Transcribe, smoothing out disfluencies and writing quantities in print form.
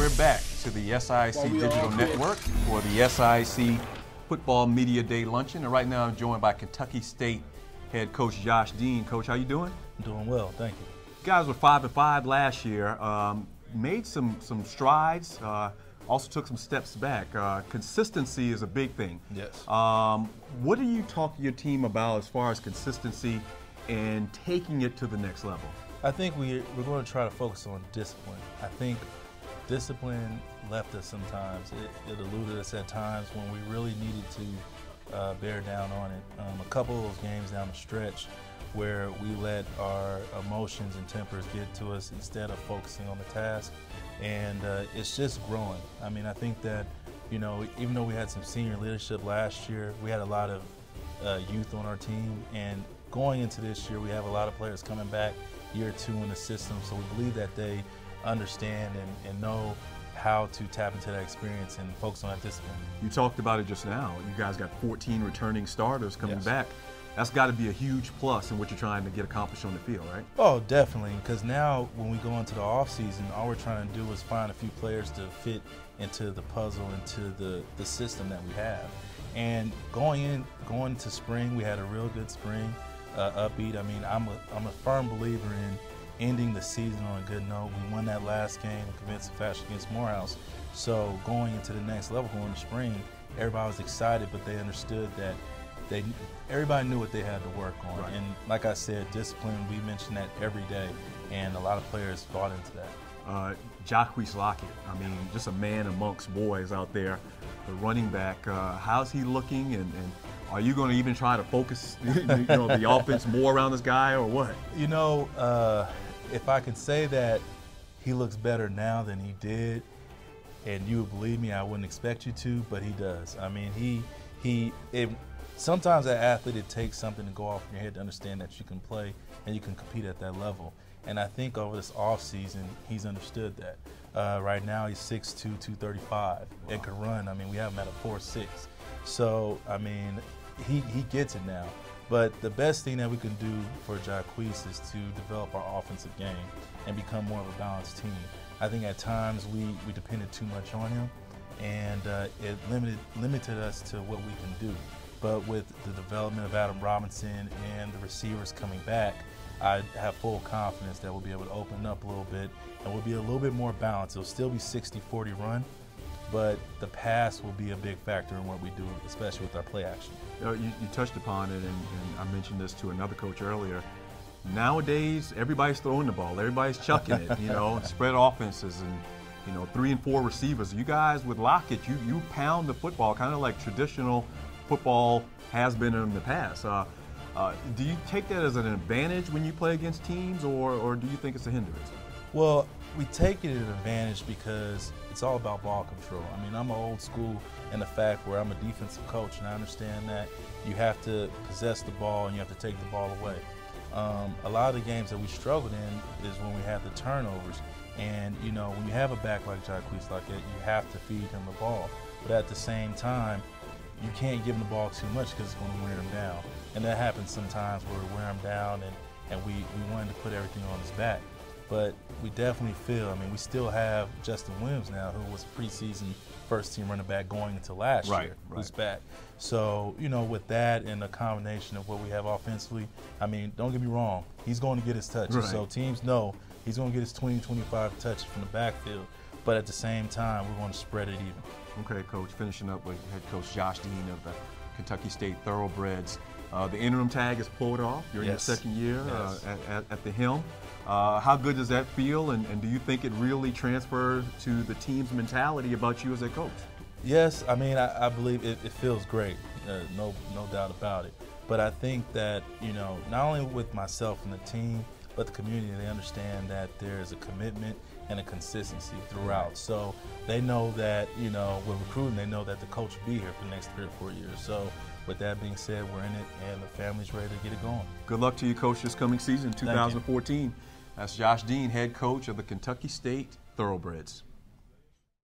we're back to the SIAC Digital Network for the SIAC Football Media Day Luncheon. And right now I'm joined by Kentucky State head coach Josh Dean. Coach, how you doing? I'm doing well, thank you. You guys were 5-5 last year. Made some strides, also took some steps back. Consistency is a big thing. Yes. What do you talk to your team about as far as consistency and taking it to the next level? I think we're going to try to focus on discipline. I think discipline left us sometimes. It eluded us at times when we really needed to bear down on it. A couple of those games down the stretch where we let our emotions and tempers get to us instead of focusing on the task. And it's just growing. I mean, I think that, you know, even though we had some senior leadership last year, we had a lot of youth on our team. And going into this year, we have a lot of players coming back year 2 in the system. So we believe that they understand and know how to tap into that experience and focus on that discipline. You talked about it just now. You guys got 14 returning starters coming back. That's got to be a huge plus in what you're trying to get accomplished on the field, right? Oh, definitely, because now when we go into the offseason, all we're trying to do is find a few players to fit into the puzzle, into the system that we have. And going into spring, we had a real good spring, upbeat. I mean, I'm a firm believer in ending the season on a good note. We won that last game in convincing fashion against Morehouse. So going into the next level, going to spring, everybody was excited, but they understood that everybody knew what they had to work on. Right. And like I said, discipline, we mention that every day, and a lot of players bought into that. Jacquees Lockett, I mean, just a man amongst boys out there, the running back. How's he looking, and are you going to even try to focus the offense more around this guy, or what? You know, if I could say that he looks better now than he did, and you would believe me, I wouldn't expect you to, but he does. I mean, sometimes as an athlete, it takes something to go off in your head to understand that you can play and you can compete at that level. And I think over this offseason, he's understood that. Right now, he's 6'2", 235, and can run. I mean, we have him at a 4'6". So, I mean, he gets it now. But the best thing that we can do for Jacquees is to develop our offensive game and become more of a balanced team. I think at times we depended too much on him, and it limited us to what we can do. But with the development of Adam Robinson and the receivers coming back, I have full confidence that we'll be able to open up a little bit and we'll be a little bit more balanced. It'll still be 60-40 run, but the pass will be a big factor in what we do, especially with our play action. You touched upon it, and I mentioned this to another coach earlier. Nowadays, everybody's throwing the ball, everybody's chucking it, spread offenses and 3 and 4 receivers. You guys with Lockett, you pound the football kind of like traditional football has been in the past. Do you take that as an advantage when you play against teams, or do you think it's a hindrance? Well, we take it as an advantage because it's all about ball control. I mean, I'm old school in the fact where I'm a defensive coach, and I understand that you have to possess the ball and you have to take the ball away. A lot of the games that we struggled in is when we had the turnovers. And, when you have a back like Jacquees like that, you have to feed him the ball. But at the same time, you can't give him the ball too much because it's going to wear him down. And that happens sometimes where we wear him down and we wanted to put everything on his back. But we definitely feel, I mean, we still have Justin Williams now, who was a preseason first-team running back going into last year, who's back. So, with that and a combination of what we have offensively, I mean, don't get me wrong, he's going to get his touches. Right. So teams know he's going to get his 20-25 touches from the backfield. But at the same time, we're going to spread it even. Okay, Coach, finishing up with head coach Josh Dean of the Kentucky State Thoroughbreds. The interim tag is pulled off. You're in your second year at the helm. How good does that feel, and do you think it really transfers to the team's mentality about you as a coach? Yes, I mean, I believe it feels great, no doubt about it. But I think that, not only with myself and the team, but the community, they understand that there's a commitment and a consistency throughout. So they know that, with recruiting, they know that the coach will be here for the next 3 or 4 years. So with that being said, we're in it, and the family's ready to get it going. Good luck to you, Coach, this coming season, 2014. That's Josh Dean, head coach of the Kentucky State Thoroughbreds.